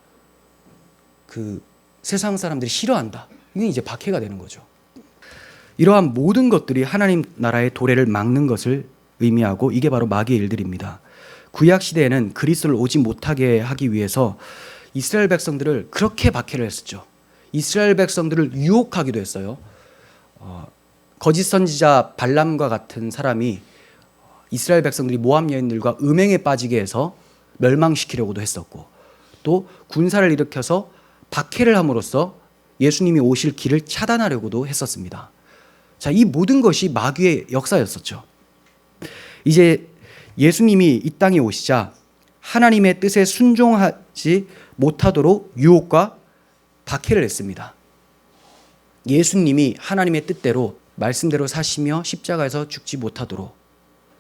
그 세상 사람들이 싫어한다. 이게 이제 박해가 되는 거죠. 이러한 모든 것들이 하나님 나라의 도래를 막는 것을 의미하고 이게 바로 마귀의 일들입니다. 구약 시대에는 그리스도를 오지 못하게 하기 위해서 이스라엘 백성들을 그렇게 박해를 했었죠. 이스라엘 백성들을 유혹하기도 했어요. 거짓 선지자 발람과 같은 사람이 이스라엘 백성들이 모압 여인들과 음행에 빠지게 해서 멸망시키려고도 했었고, 또 군사를 일으켜서 박해를 함으로써 예수님이 오실 길을 차단하려고도 했었습니다. 자, 이 모든 것이 마귀의 역사였었죠. 이제 예수님이 이 땅에 오시자 하나님의 뜻에 순종하지 못하도록 유혹과 박해를 했습니다. 예수님이 하나님의 뜻대로 말씀대로 사시며 십자가에서 죽지 못하도록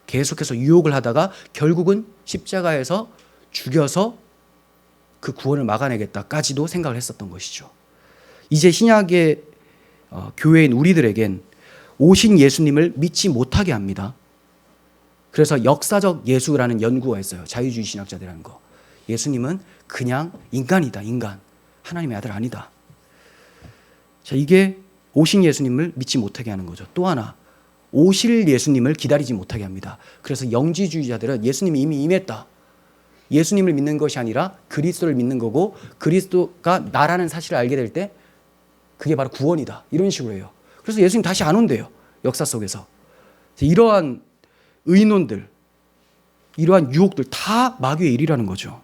계속해서 유혹을 하다가 결국은 십자가에서 죽여서 그 구원을 막아내겠다까지도 생각을 했었던 것이죠. 이제 신약의 교회인 우리들에겐 오신 예수님을 믿지 못하게 합니다. 그래서 역사적 예수라는 연구가 있어요. 자유주의 신학자들이라는 거. 예수님은 그냥 인간이다, 인간. 하나님의 아들 아니다. 자, 이게 오신 예수님을 믿지 못하게 하는 거죠. 또 하나, 오실 예수님을 기다리지 못하게 합니다. 그래서 영지주의자들은 예수님이 이미 임했다. 예수님을 믿는 것이 아니라 그리스도를 믿는 거고, 그리스도가 나라는 사실을 알게 될 때 그게 바로 구원이다. 이런 식으로 해요. 그래서 예수님 다시 안 온대요. 역사 속에서. 이러한 의논들, 이러한 유혹들 다 마귀의 일이라는 거죠.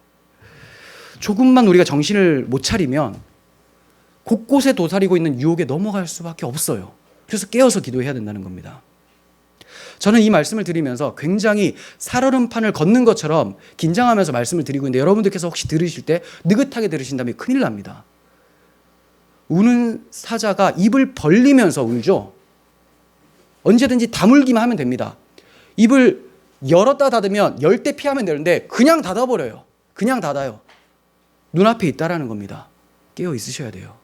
조금만 우리가 정신을 못 차리면 곳곳에 도사리고 있는 유혹에 넘어갈 수밖에 없어요. 그래서 깨어서 기도해야 된다는 겁니다. 저는 이 말씀을 드리면서 굉장히 살얼음판을 걷는 것처럼 긴장하면서 말씀을 드리고 있는데, 여러분들께서 혹시 들으실 때 느긋하게 들으신다면 큰일 납니다. 우는 사자가 입을 벌리면서 울죠. 언제든지 다물기만 하면 됩니다. 입을 열었다 닫으면 열 때 피하면 되는데 그냥 닫아버려요. 그냥 닫아요. 눈앞에 있다라는 겁니다. 깨어 있으셔야 돼요.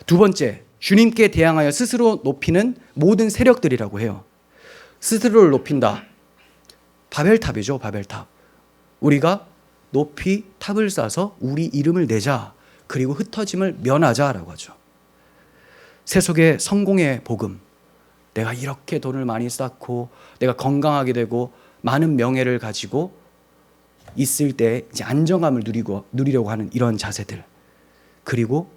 두 번째, 주님께 대항하여 스스로 높이는 모든 세력들이라고 해요. 스스로를 높인다. 바벨탑이죠, 바벨탑. 우리가 높이 탑을 쌓아서 우리 이름을 내자. 그리고 흩어짐을 면하자라고 하죠. 세속의 성공의 복음, 내가 이렇게 돈을 많이 쌓고 내가 건강하게 되고 많은 명예를 가지고 있을 때 이제 안정감을 누리려고 하는 이런 자세들, 그리고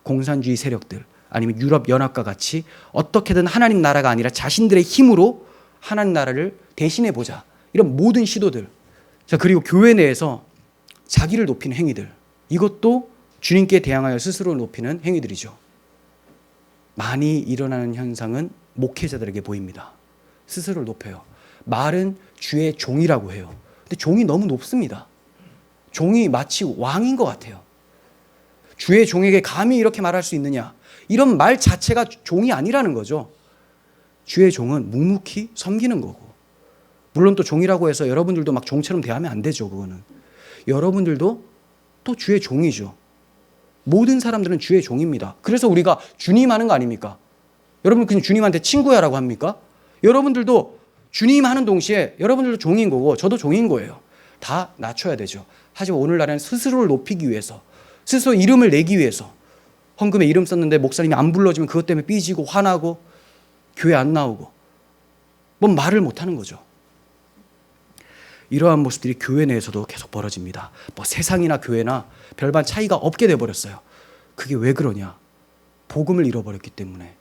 공산주의 세력들, 아니면 유럽 연합과 같이 어떻게든 하나님 나라가 아니라 자신들의 힘으로 하나님 나라를 대신해 보자, 이런 모든 시도들. 자, 그리고 교회 내에서 자기를 높이는 행위들, 이것도 주님께 대항하여 스스로를 높이는 행위들이죠. 많이 일어나는 현상은 목회자들에게 보입니다. 스스로를 높여요. 말은 주의 종이라고 해요. 근데 종이 너무 높습니다. 종이 마치 왕인 것 같아요. 주의 종에게 감히 이렇게 말할 수 있느냐, 이런 말 자체가 종이 아니라는 거죠. 주의 종은 묵묵히 섬기는 거고, 물론 또 종이라고 해서 여러분들도 막 종처럼 대하면 안 되죠. 그거는 여러분들도 또 주의 종이죠. 모든 사람들은 주의 종입니다. 그래서 우리가 주님 하는 거 아닙니까? 여러분 그냥 주님한테 친구야라고 합니까? 여러분들도 주님 하는 동시에 여러분들도 종인 거고 저도 종인 거예요. 다 낮춰야 되죠. 하지만 오늘날에는 스스로를 높이기 위해서, 스스로 이름을 내기 위해서, 헌금에 이름 썼는데 목사님이 안 불러주면 그것 때문에 삐지고 화나고 교회 안 나오고 뭔 말을 못하는 거죠. 이러한 모습들이 교회 내에서도 계속 벌어집니다. 뭐 세상이나 교회나 별반 차이가 없게 돼버렸어요. 그게 왜 그러냐? 복음을 잃어버렸기 때문에,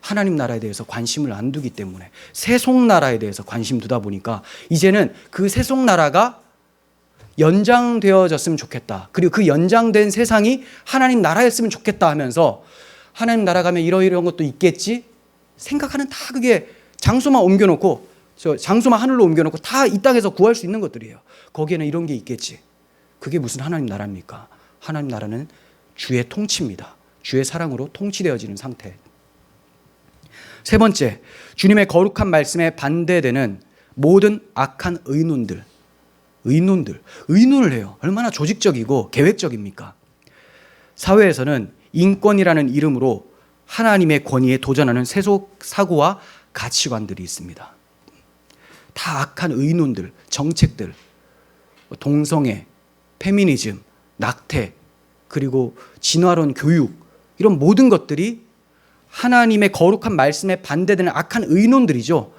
하나님 나라에 대해서 관심을 안 두기 때문에, 세속 나라에 대해서 관심 두다 보니까 이제는 그 세속 나라가 연장되어졌으면 좋겠다. 그리고 그 연장된 세상이 하나님 나라였으면 좋겠다 하면서, 하나님 나라 가면 이런 것도 있겠지 생각하는, 다 그게 장소만 옮겨놓고, 장소만 하늘로 옮겨놓고 다 이 땅에서 구할 수 있는 것들이에요. 거기에는 이런 게 있겠지. 그게 무슨 하나님 나라입니까? 하나님 나라는 주의 통치입니다. 주의 사랑으로 통치되어지는 상태. 세 번째, 주님의 거룩한 말씀에 반대되는 모든 악한 의논을 해요. 얼마나 조직적이고 계획적입니까? 사회에서는 인권이라는 이름으로 하나님의 권위에 도전하는 세속 사고와 가치관들이 있습니다. 다 악한 의논들, 정책들, 동성애, 페미니즘, 낙태, 그리고 진화론 교육, 이런 모든 것들이 하나님의 거룩한 말씀에 반대되는 악한 의논들이죠.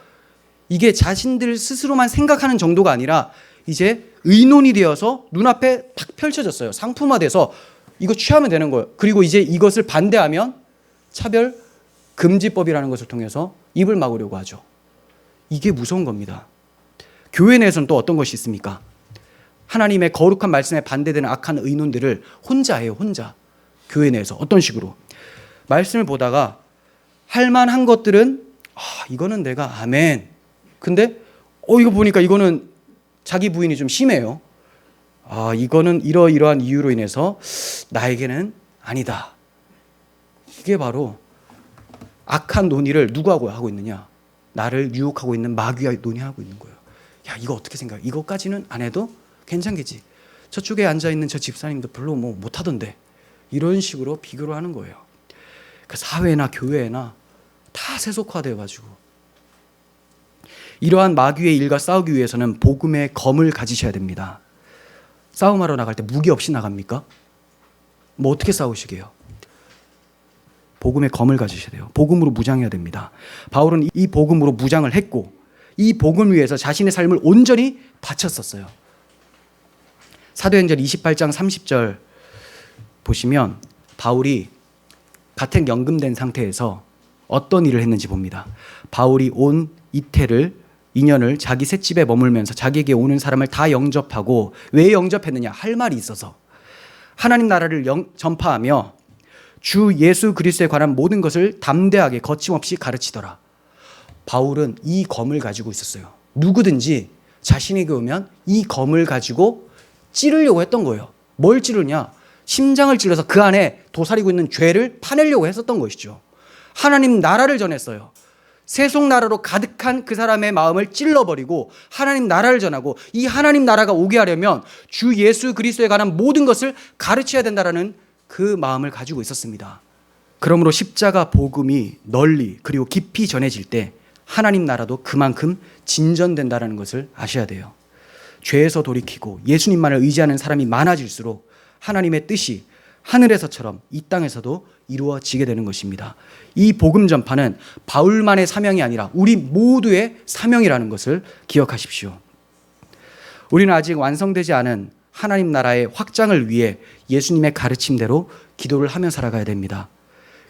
이게 자신들 스스로만 생각하는 정도가 아니라 이제 의논이 되어서 눈앞에 딱 펼쳐졌어요. 상품화돼서 이거 취하면 되는 거예요. 그리고 이제 이것을 반대하면 차별 금지법이라는 것을 통해서 입을 막으려고 하죠. 이게 무서운 겁니다. 교회 내에서는 또 어떤 것이 있습니까? 하나님의 거룩한 말씀에 반대되는 악한 의논들을 혼자 해요. 혼자. 교회 내에서 어떤 식으로? 말씀을 보다가 할 만한 것들은 이거는 내가 아멘. 근데 이거 보니까 이거는 자기 부인이 좀 심해요. 이거는 이러이러한 이유로 인해서 나에게는 아니다. 이게 바로 악한 논의를 누구하고 하고 있느냐? 나를 유혹하고 있는 마귀와 논의하고 있는 거예요. 야, 이거 어떻게 생각해? 이거까지는 안 해도 괜찮겠지. 저쪽에 앉아있는 저 집사님도 별로 뭐 못하던데. 이런 식으로 비교를 하는 거예요. 그 사회나 교회나 다 세속화되어가지고, 이러한 마귀의 일과 싸우기 위해서는 복음의 검을 가지셔야 됩니다. 싸움하러 나갈 때 무기 없이 나갑니까? 뭐 어떻게 싸우시게요? 복음의 검을 가지셔야 돼요. 복음으로 무장해야 됩니다. 바울은 이 복음으로 무장을 했고, 이 복음을 위해서 자신의 삶을 온전히 바쳤었어요. 사도행전 28장 30절 보시면 바울이 가택 연금된 상태에서 어떤 일을 했는지 봅니다. 바울이 온 이태를 2년을 자기 셋집에 머물면서 자기에게 오는 사람을 다 영접하고, 왜 영접했느냐? 할 말이 있어서 하나님 나라를 전파하며 주 예수 그리스도에 관한 모든 것을 담대하게 거침없이 가르치더라. 바울은 이 검을 가지고 있었어요. 누구든지 자신에게 오면 이 검을 가지고 찌르려고 했던 거예요. 뭘 찌르냐? 심장을 찔러서 그 안에 도사리고 있는 죄를 파내려고 했었던 것이죠. 하나님 나라를 전했어요. 세속 나라로 가득한 그 사람의 마음을 찔러버리고 하나님 나라를 전하고, 이 하나님 나라가 오게 하려면 주 예수 그리스도에 관한 모든 것을 가르쳐야 된다라는 그 마음을 가지고 있었습니다. 그러므로 십자가 복음이 널리 그리고 깊이 전해질 때 하나님 나라도 그만큼 진전된다는 것을 아셔야 돼요. 죄에서 돌이키고 예수님만을 의지하는 사람이 많아질수록 하나님의 뜻이 하늘에서처럼 이 땅에서도 이루어지게 되는 것입니다. 이 복음 전파는 바울만의 사명이 아니라 우리 모두의 사명이라는 것을 기억하십시오. 우리는 아직 완성되지 않은 하나님 나라의 확장을 위해 예수님의 가르침대로 기도를 하며 살아가야 됩니다.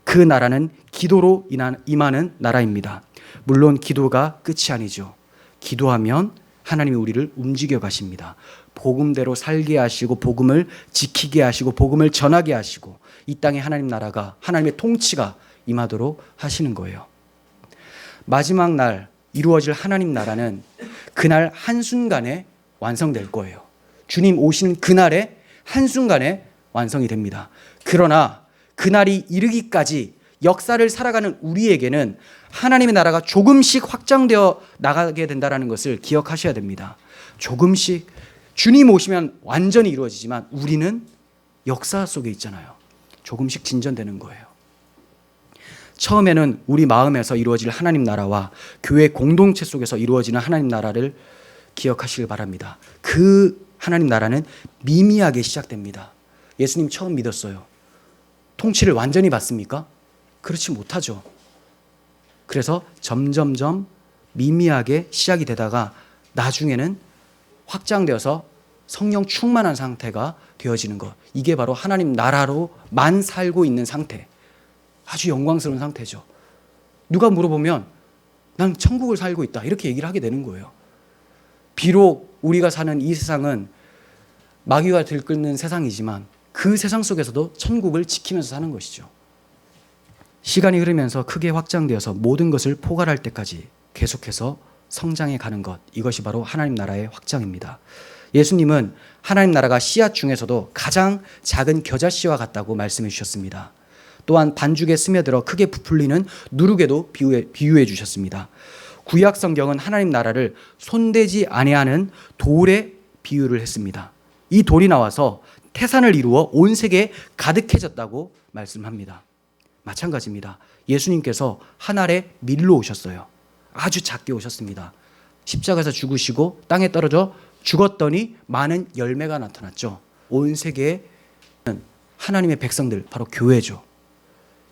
그 나라는 기도로 임하는 나라입니다. 물론 기도가 끝이 아니죠. 기도하면 하나님이 우리를 움직여 가십니다. 복음대로 살게 하시고 복음을 지키게 하시고 복음을 전하게 하시고 이 땅에 하나님 나라가 하나님의 통치가 임하도록 하시는 거예요. 마지막 날 이루어질 하나님 나라는 그날 한순간에 완성될 거예요. 주님 오시는 그날에 한순간에 완성이 됩니다. 그러나 그날이 이르기까지 역사를 살아가는 우리에게는 하나님의 나라가 조금씩 확장되어 나가게 된다는 것을 기억하셔야 됩니다. 조금씩 주님 오시면 완전히 이루어지지만 우리는 역사 속에 있잖아요. 조금씩 진전되는 거예요. 처음에는 우리 마음에서 이루어질 하나님 나라와 교회 공동체 속에서 이루어지는 하나님 나라를 기억하시길 바랍니다. 그 하나님 나라는 미미하게 시작됩니다. 예수님 처음 믿었어요. 통치를 완전히 받습니까? 그렇지 못하죠. 그래서 점점점 미미하게 시작이 되다가 나중에는 확장되어서 성령 충만한 상태가 되어지는 것. 이게 바로 하나님 나라로만 살고 있는 상태. 아주 영광스러운 상태죠. 누가 물어보면 난 천국을 살고 있다 이렇게 얘기를 하게 되는 거예요. 비록 우리가 사는 이 세상은 마귀가 들끓는 세상이지만 그 세상 속에서도 천국을 지키면서 사는 것이죠. 시간이 흐르면서 크게 확장되어서 모든 것을 포괄할 때까지 계속해서 성장해 가는 것, 이것이 바로 하나님 나라의 확장입니다. 예수님은 하나님 나라가 씨앗 중에서도 가장 작은 겨자씨와 같다고 말씀해 주셨습니다. 또한 반죽에 스며들어 크게 부풀리는 누룩에도 비유해 주셨습니다. 구약 성경은 하나님 나라를 손대지 아니하는 돌에 비유를 했습니다. 이 돌이 나와서 태산을 이루어 온 세계에 가득해졌다고 말씀합니다. 마찬가지입니다. 예수님께서 하늘에 밀로 오셨어요. 아주 작게 오셨습니다. 십자가에서 죽으시고 땅에 떨어져 죽었더니 많은 열매가 나타났죠. 온 세계에 하나님의 백성들, 바로 교회죠.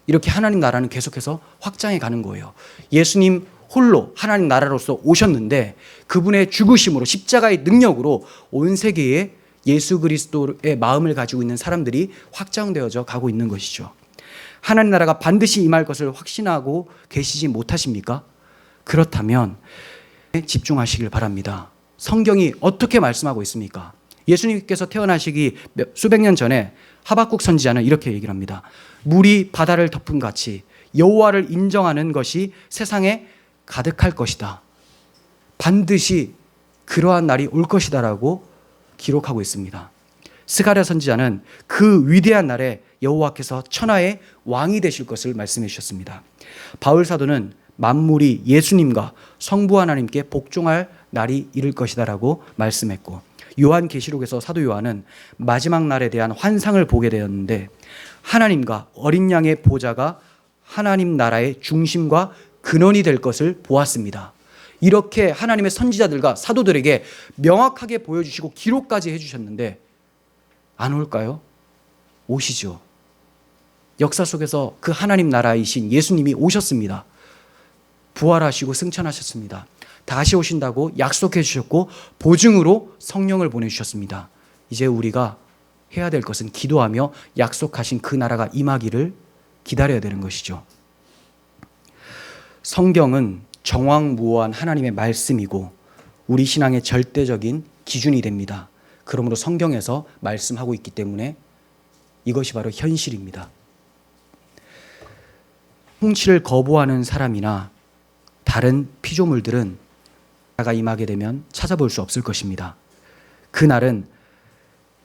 이렇게 하나님 나라는 계속해서 확장해 가는 거예요. 예수님 홀로 하나님 나라로서 오셨는데 그분의 죽으심으로 십자가의 능력으로 온 세계에 예수 그리스도의 마음을 가지고 있는 사람들이 확장되어져 가고 있는 것이죠. 하나님 나라가 반드시 임할 것을 확신하고 계시지 못하십니까? 그렇다면 집중하시길 바랍니다. 성경이 어떻게 말씀하고 있습니까? 예수님께서 태어나시기 수백 년 전에 하박국 선지자는 이렇게 얘기를 합니다. 물이 바다를 덮은 같이 여호와를 인정하는 것이 세상에 가득할 것이다. 반드시 그러한 날이 올 것이다라고 기록하고 있습니다. 스가랴 선지자는 그 위대한 날에 여호와께서 천하의 왕이 되실 것을 말씀해 주셨습니다. 바울 사도는 만물이 예수님과 성부 하나님께 복종할 날이 이를 것이다라고 말씀했고, 요한계시록에서 사도 요한은 마지막 날에 대한 환상을 보게 되었는데 하나님과 어린 양의 보좌가 하나님 나라의 중심과 근원이 될 것을 보았습니다. 이렇게 하나님의 선지자들과 사도들에게 명확하게 보여주시고 기록까지 해주셨는데 안 올까요? 오시죠. 역사 속에서 그 하나님 나라이신 예수님이 오셨습니다. 부활하시고 승천하셨습니다. 다시 오신다고 약속해 주셨고 보증으로 성령을 보내주셨습니다. 이제 우리가 해야 될 것은 기도하며 약속하신 그 나라가 임하기를 기다려야 되는 것이죠. 성경은 정황무오한 하나님의 말씀이고 우리 신앙의 절대적인 기준이 됩니다. 그러므로 성경에서 말씀하고 있기 때문에 이것이 바로 현실입니다. 통치를 거부하는 사람이나 다른 피조물들은 나라가 임하게 되면 찾아볼 수 없을 것입니다. 그날은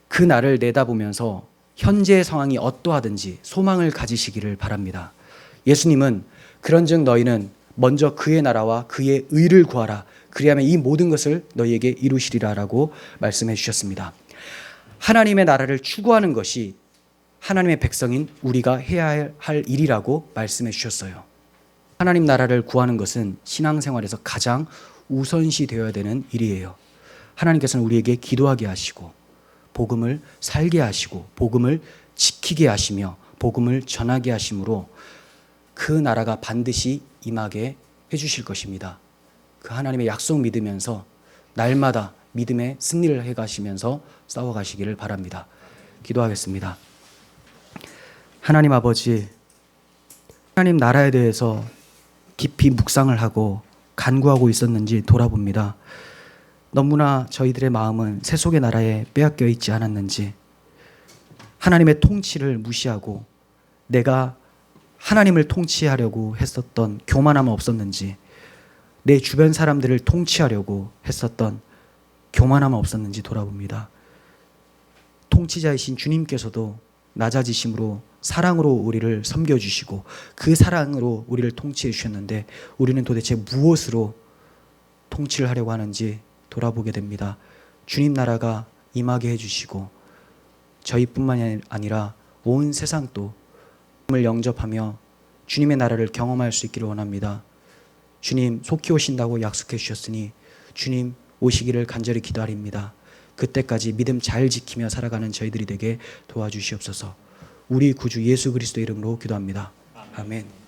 그 날을 내다보면서 현재의 상황이 어떠하든지 소망을 가지시기를 바랍니다. 예수님은 그런즉 너희는 먼저 그의 나라와 그의 의를 구하라. 그리하면 이 모든 것을 너희에게 이루시리라라고 말씀해 주셨습니다. 하나님의 나라를 추구하는 것이 하나님의 백성인 우리가 해야 할 일이라고 말씀해 주셨어요. 하나님 나라를 구하는 것은 신앙생활에서 가장 우선시 되어야 되는 일이에요. 하나님께서는 우리에게 기도하게 하시고 복음을 살게 하시고 복음을 지키게 하시며 복음을 전하게 하심으로 그 나라가 반드시 임하게 해주실 것입니다. 그 하나님의 약속 믿으면서 날마다 믿음의 승리를 해가시면서 싸워가시기를 바랍니다. 기도하겠습니다. 하나님 아버지, 하나님 나라에 대해서 깊이 묵상을 하고 간구하고 있었는지 돌아봅니다. 너무나 저희들의 마음은 세속의 나라에 빼앗겨 있지 않았는지, 하나님의 통치를 무시하고 내가 하나님을 통치하려고 했었던 교만함은 없었는지, 내 주변 사람들을 통치하려고 했었던 교만함은 없었는지 돌아봅니다. 통치자이신 주님께서도 낮아지심으로 사랑으로 우리를 섬겨주시고 그 사랑으로 우리를 통치해 주셨는데 우리는 도대체 무엇으로 통치를 하려고 하는지 돌아보게 됩니다. 주님 나라가 임하게 해주시고 저희뿐만이 아니라 온 세상도 주님을 영접하며 주님의 나라를 경험할 수 있기를 원합니다. 주님 속히 오신다고 약속해 주셨으니 주님 오시기를 간절히 기다립니다. 그때까지 믿음 잘 지키며 살아가는 저희들이 되게 도와주시옵소서. 우리 구주 예수 그리스도 이름으로 기도합니다. 아멘.